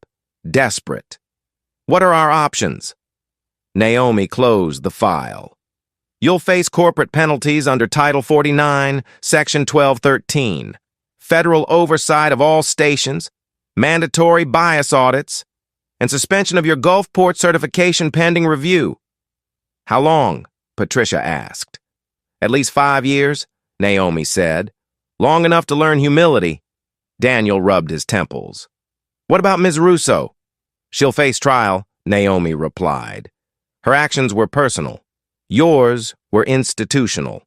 desperate. "What are our options?" Naomi closed the file. "You'll face corporate penalties under Title 49, Section 1213. Federal oversight of all stations, mandatory bias audits, and suspension of your Gulfport certification pending review." "How long?" Patricia asked. "At least 5 years," Naomi said. "Long enough to learn humility." Daniel rubbed his temples. "What about Ms. Russo?" "She'll face trial," Naomi replied. "Her actions were personal. Yours were institutional."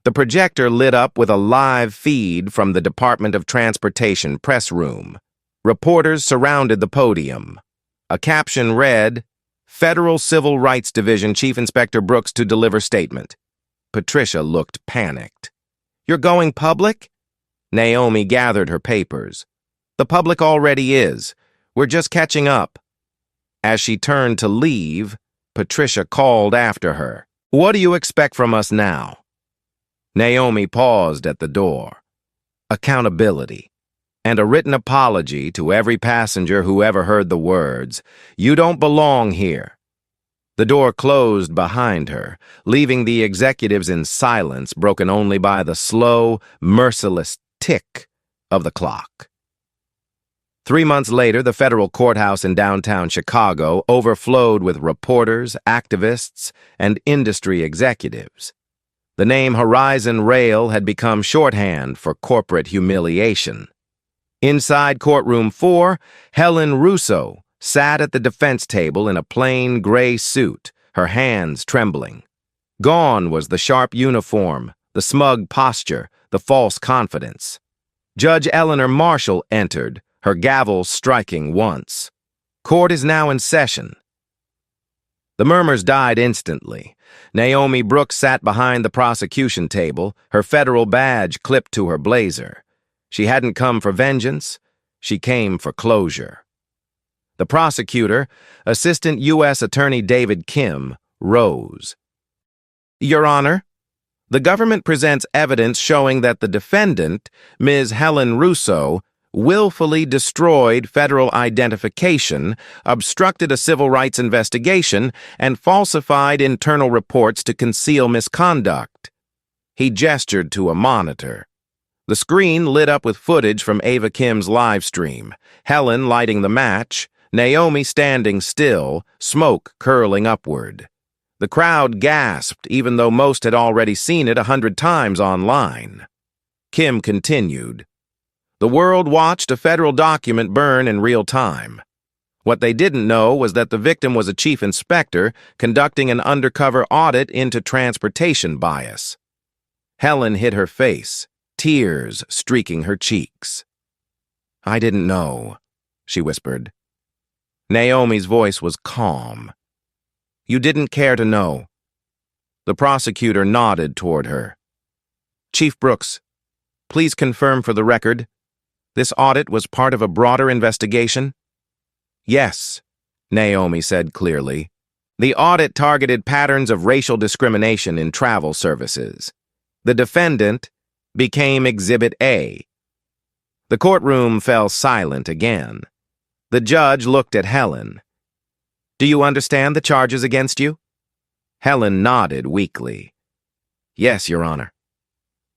The projector lit up with a live feed from the Department of Transportation press room. Reporters surrounded the podium. A caption read, Federal Civil Rights Division Chief Inspector Brooks to deliver statement. Patricia looked panicked. You're going public? Naomi gathered her papers. The public already is. We're just catching up. As she turned to leave, Patricia called after her. What do you expect from us now? Naomi paused at the door. Accountability, and a written apology to every passenger who ever heard the words, "You don't belong here." The door closed behind her, leaving the executives in silence, broken only by the slow, merciless tick of the clock. 3 months later, the federal courthouse in downtown Chicago overflowed with reporters, activists, and industry executives. The name Horizon Rail had become shorthand for corporate humiliation. Inside courtroom 4, Helen Russo sat at the defense table in a plain gray suit, her hands trembling. Gone was the sharp uniform, the smug posture, the false confidence. Judge Eleanor Marshall entered, her gavel striking once. Court is now in session. The murmurs died instantly. Naomi Brooks sat behind the prosecution table, her federal badge clipped to her blazer. She hadn't come for vengeance, she came for closure. The prosecutor, Assistant U.S. Attorney David Kim, rose. Your Honor, the government presents evidence showing that the defendant, Ms. Helen Russo, willfully destroyed federal identification, obstructed a civil rights investigation, and falsified internal reports to conceal misconduct. He gestured to a monitor. The screen lit up with footage from Ava Kim's live stream, Helen lighting the match, Naomi standing still, smoke curling upward. The crowd gasped, even though most had already seen it 100 times online. Kim continued. The world watched a federal document burn in real time. What they didn't know was that the victim was a chief inspector conducting an undercover audit into transportation bias. Helen hid her face, tears streaking her cheeks. I didn't know, she whispered. Naomi's voice was calm. You didn't care to know. The prosecutor nodded toward her. Chief Brooks, please confirm for the record, this audit was part of a broader investigation? Yes, Naomi said clearly. The audit targeted patterns of racial discrimination in travel services. The defendant became Exhibit A. The courtroom fell silent again. The judge looked at Helen. Do you understand the charges against you? Helen nodded weakly. Yes, Your Honor.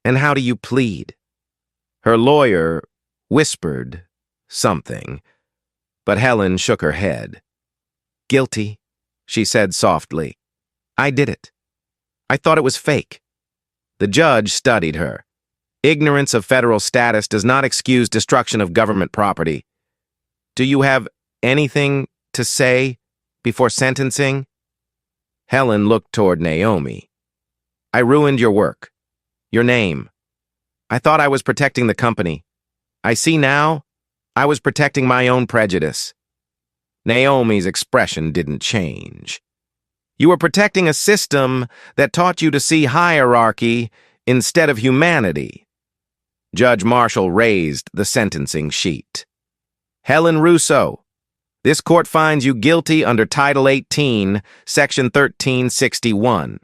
And how do you plead? Her lawyer whispered something, but Helen shook her head. Guilty, she said softly. I did it. I thought it was fake. The judge studied her. Ignorance of federal status does not excuse destruction of government property. Do you have anything to say before sentencing? Helen looked toward Naomi. I ruined your work, your name. I thought I was protecting the company. I see now, I was protecting my own prejudice. Naomi's expression didn't change. You were protecting a system that taught you to see hierarchy instead of humanity. Judge Marshall raised the sentencing sheet. Helen Russo, this court finds you guilty under Title 18, Section 1361.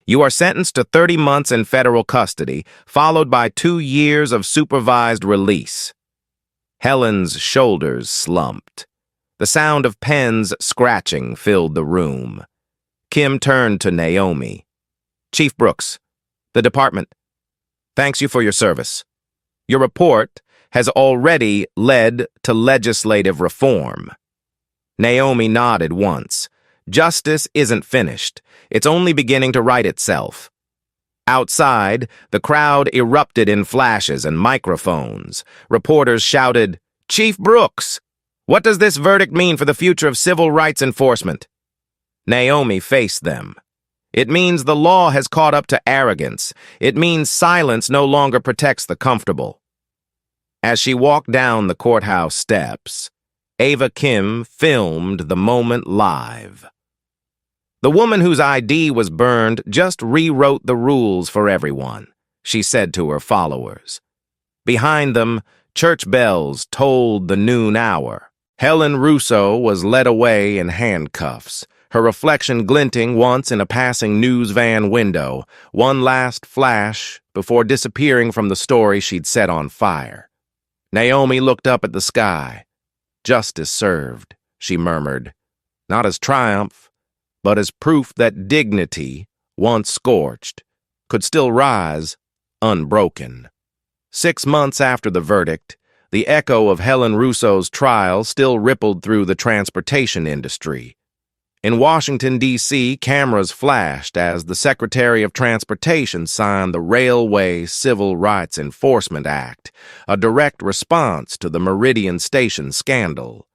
You are sentenced to 30 months in federal custody, followed by 2 years of supervised release. Helen's shoulders slumped. The sound of pens scratching filled the room. Kim turned to Naomi. Chief Brooks, the department, thanks you for your service. Your report has already led to legislative reform. Naomi nodded once. Justice isn't finished. It's only beginning to right itself. Outside, the crowd erupted in flashes and microphones. Reporters shouted, Chief Brooks, what does this verdict mean for the future of civil rights enforcement? Naomi faced them. It means the law has caught up to arrogance. It means silence no longer protects the comfortable. As she walked down the courthouse steps, Ava Kim filmed the moment live. The woman whose ID was burned just rewrote the rules for everyone, she said to her followers. Behind them, church bells tolled the noon hour. Helen Russo was led away in handcuffs, her reflection glinting once in a passing news van window, one last flash before disappearing from the story she'd set on fire. Naomi looked up at the sky. Justice served, she murmured, not as triumph, but as proof that dignity, once scorched, could still rise unbroken. 6 months after the verdict, the echo of Helen Russo's trial still rippled through the transportation industry. In Washington, D.C., cameras flashed as the Secretary of Transportation signed the Railway Civil Rights Enforcement Act, a direct response to the Meridian Station scandal.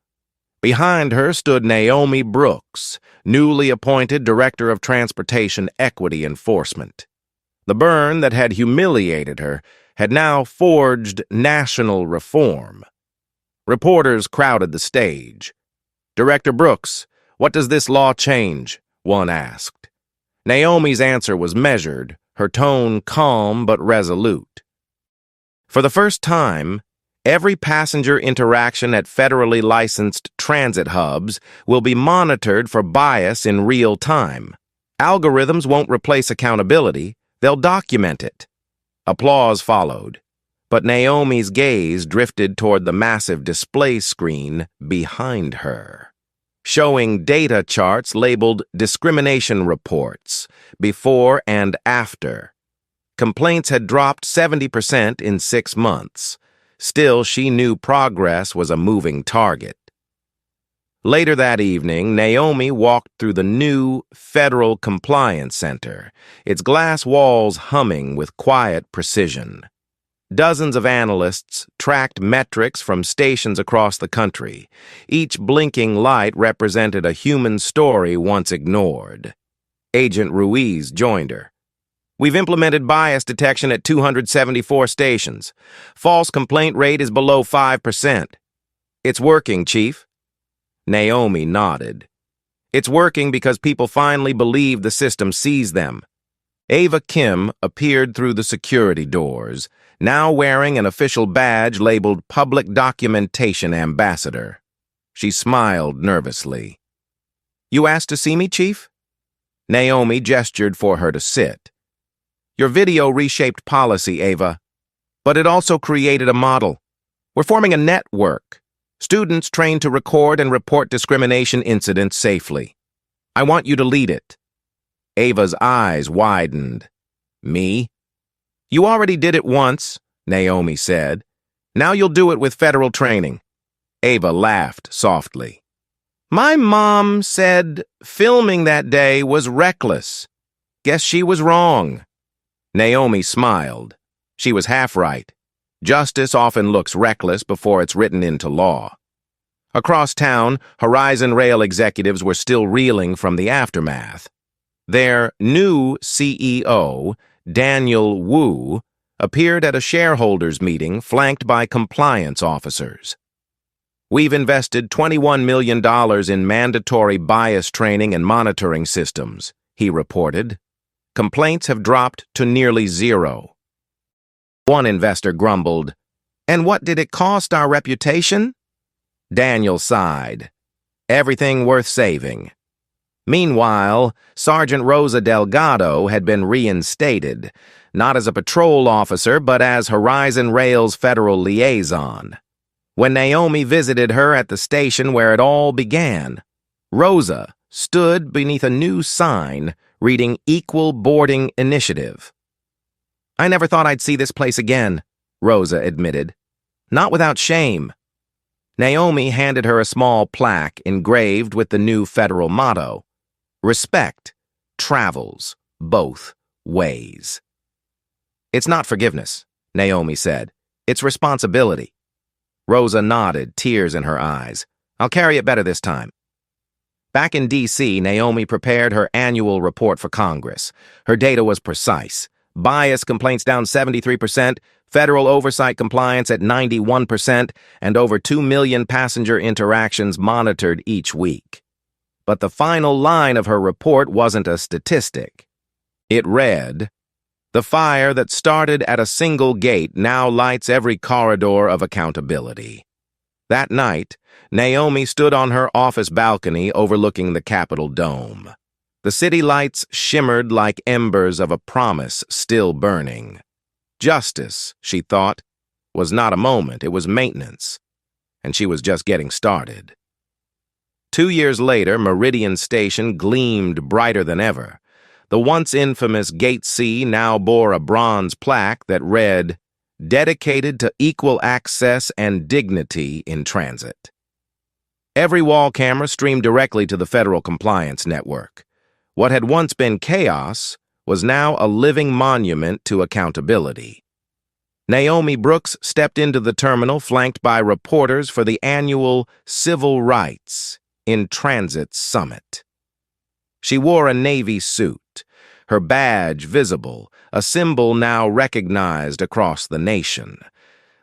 Behind her stood Naomi Brooks, newly appointed Director of Transportation Equity Enforcement. The burn that had humiliated her had now forged national reform. Reporters crowded the stage. "Director Brooks, what does this law change?" one asked. Naomi's answer was measured, her tone calm but resolute. For the first time, every passenger interaction at federally licensed transit hubs will be monitored for bias in real time. Algorithms won't replace accountability, they'll document it. Applause followed, but Naomi's gaze drifted toward the massive display screen behind her, showing data charts labeled discrimination reports, before and after. Complaints had dropped 70% in 6 months. Still, she knew progress was a moving target. Later that evening, Naomi walked through the new Federal Compliance Center, its glass walls humming with quiet precision. Dozens of analysts tracked metrics from stations across the country. Each blinking light represented a human story once ignored. Agent Ruiz joined her. "We've implemented bias detection at 274 stations. False complaint rate is below 5%. It's working, Chief." Naomi nodded. "It's working because people finally believe the system sees them." Ava Kim appeared through the security doors, now wearing an official badge labeled Public Documentation Ambassador. She smiled nervously. "You asked to see me, Chief?" Naomi gestured for her to sit. "Your video reshaped policy, Ava, but it also created a model. We're forming a network. Students trained to record and report discrimination incidents safely. I want you to lead it." Ava's eyes widened. "Me?" "You already did it once," Naomi said. "Now you'll do it with federal training." Ava laughed softly. "My mom said filming that day was reckless. Guess she was wrong." Naomi smiled. She was half right. Justice often looks reckless before it's written into law. Across town, Horizon Rail executives were still reeling from the aftermath. Their new CEO, Daniel Wu, appeared at a shareholders' meeting flanked by compliance officers. "We've invested $21 million in mandatory bias training and monitoring systems," he reported. "Complaints have dropped to nearly zero." One investor grumbled, "And what did it cost our reputation?" Daniel sighed. "Everything worth saving." Meanwhile, Sergeant Rosa Delgado had been reinstated, not as a patrol officer, but as Horizon Rail's federal liaison. When Naomi visited her at the station where it all began, Rosa stood beneath a new sign reading Equal Boarding Initiative. "I never thought I'd see this place again," Rosa admitted. "Not without shame." Naomi handed her a small plaque engraved with the new federal motto, "Respect travels both ways." "It's not forgiveness," Naomi said. "It's responsibility." Rosa nodded, tears in her eyes. "I'll carry it better this time." Back in D.C., Naomi prepared her annual report for Congress. Her data was precise. bias complaints down 73%, federal oversight compliance at 91%, and over 2 million passenger interactions monitored each week. But the final line of her report wasn't a statistic. It read, "The fire that started at a single gate now lights every corridor of accountability." That night, Naomi stood on her office balcony overlooking the Capitol dome. The city lights shimmered like embers of a promise still burning. Justice, she thought, was not a moment, it was maintenance. And she was just getting started. 2 years later, Meridian Station gleamed brighter than ever. The once infamous Gate C now bore a bronze plaque that read, "Dedicated to equal access and dignity in transit." Every wall camera streamed directly to the federal compliance network. What had once been chaos was now a living monument to accountability. Naomi Brooks stepped into the terminal flanked by reporters for the annual Civil Rights in Transit Summit. She wore a navy suit, her badge visible, a symbol now recognized across the nation.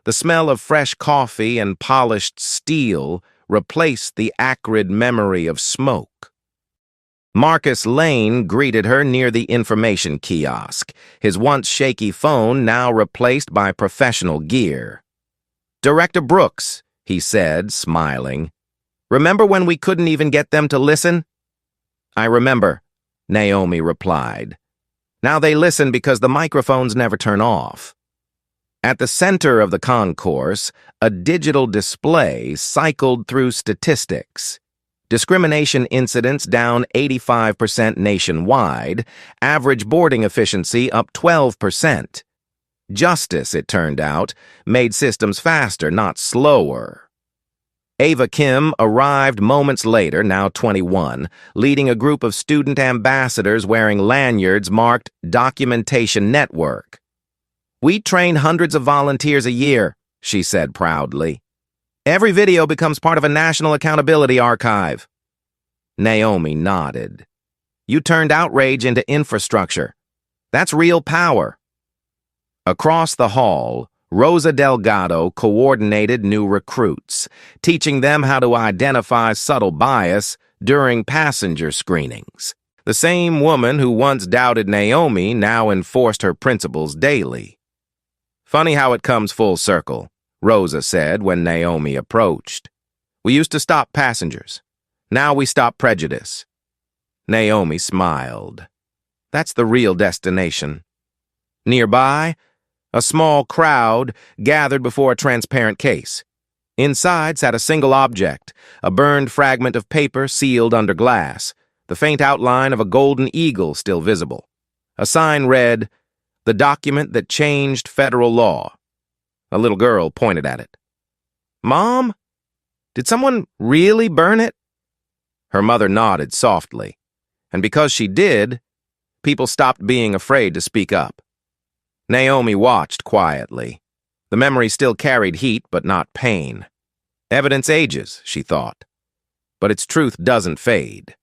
The smell of fresh coffee and polished steel replaced the acrid memory of smoke. Marcus Lane greeted her near the information kiosk, his once shaky phone now replaced by professional gear. "Director Brooks," he said, smiling. "Remember when we couldn't even get them to listen?" "I remember," Naomi replied. "Now they listen because the microphones never turn off." At the center of the concourse, a digital display cycled through statistics. Discrimination incidents down 85% nationwide, average boarding efficiency up 12%. Justice, it turned out, made systems faster, not slower. Ava Kim arrived moments later, now 21, leading a group of student ambassadors wearing lanyards marked Documentation Network. "We train hundreds of volunteers a year," she said proudly. "Every video becomes part of a national accountability archive." Naomi nodded. "You turned outrage into infrastructure. That's real power." Across the hall, Rosa Delgado coordinated new recruits, teaching them how to identify subtle bias during passenger screenings. The same woman who once doubted Naomi now enforced her principles daily. "Funny how it comes full circle," Rosa said when Naomi approached. "We used to stop passengers. Now we stop prejudice." Naomi smiled. "That's the real destination." Nearby, a small crowd gathered before a transparent case. Inside sat a single object, a burned fragment of paper sealed under glass, the faint outline of a golden eagle still visible. A sign read, "The document that changed federal law." A little girl pointed at it. "Mom, did someone really burn it?" Her mother nodded softly, and because she did, people stopped being afraid to speak up. Naomi watched quietly. The memory still carried heat, but not pain. Evidence ages, she thought, but its truth doesn't fade.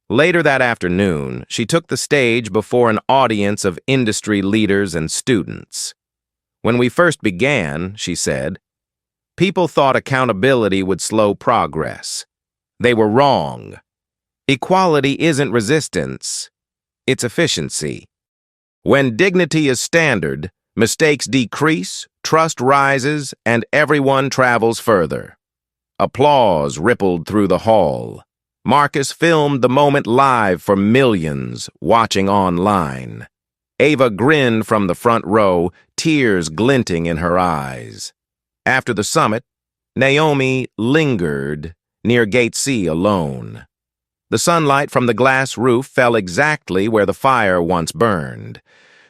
Later that afternoon, she took the stage before an audience of industry leaders and students. "When we first began," she said, "people thought accountability would slow progress. They were wrong. Equality isn't resistance, it's efficiency. When dignity is standard, mistakes decrease, trust rises, and everyone travels further." Applause rippled through the hall. Marcus filmed the moment live for millions watching online. Ava grinned from the front row, tears glinting in her eyes. After the summit, Naomi lingered near Gate C alone. The sunlight from the glass roof fell exactly where the fire once burned.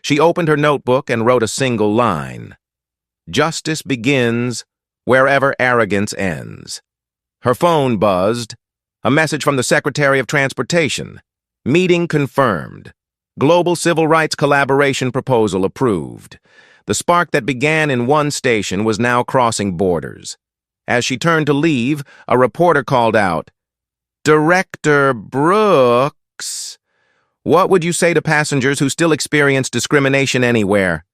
She opened her notebook and wrote a single line. "Justice begins wherever arrogance ends." Her phone buzzed. A message from the Secretary of Transportation. "Meeting confirmed. Global Civil Rights Collaboration Proposal approved." The spark that began in one station was now crossing borders. As she turned to leave, a reporter called out, "Director Brooks, What would you say to passengers who still experience discrimination anywhere?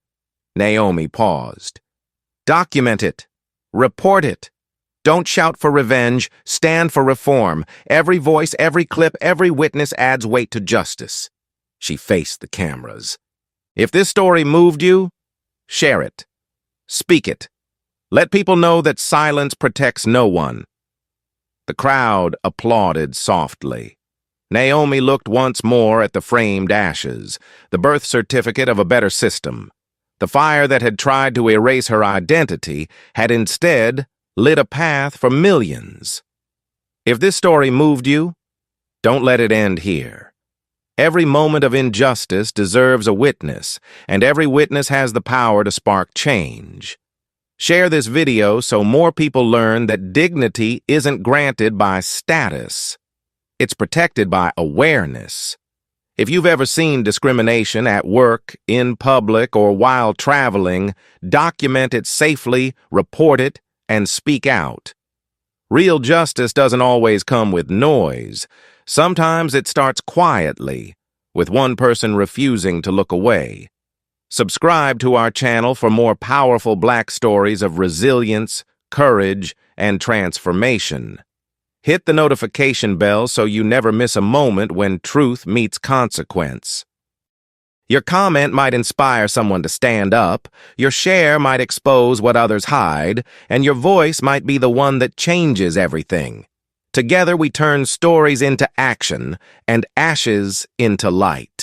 Naomi paused. Document it. Report it. Don't shout for revenge. Stand for reform. Every voice, every clip, every witness adds weight to justice. She faced the cameras. If this story moved you, share it. Speak it. Let people know that silence protects no one. The crowd applauded softly. Naomi looked once more at the framed ashes, the birth certificate of a better system. The fire that had tried to erase her identity had instead lit a path for millions. If this story moved you, don't let it end here. Every moment of injustice deserves a witness, and every witness has the power to spark change. Share this video so more people learn that dignity isn't granted by status. It's protected by awareness. If you've ever seen discrimination at work, in public, or while traveling, document it safely, report it, and speak out. Real justice doesn't always come with noise. Sometimes it starts quietly, with one person refusing to look away. Subscribe to our channel for more powerful Black stories of resilience, courage, and transformation. Hit the notification bell so you never miss a moment when truth meets consequence. Your comment might inspire someone to stand up, your share might expose what others hide, and your voice might be the one that changes everything. Together we turn stories into action and ashes into light.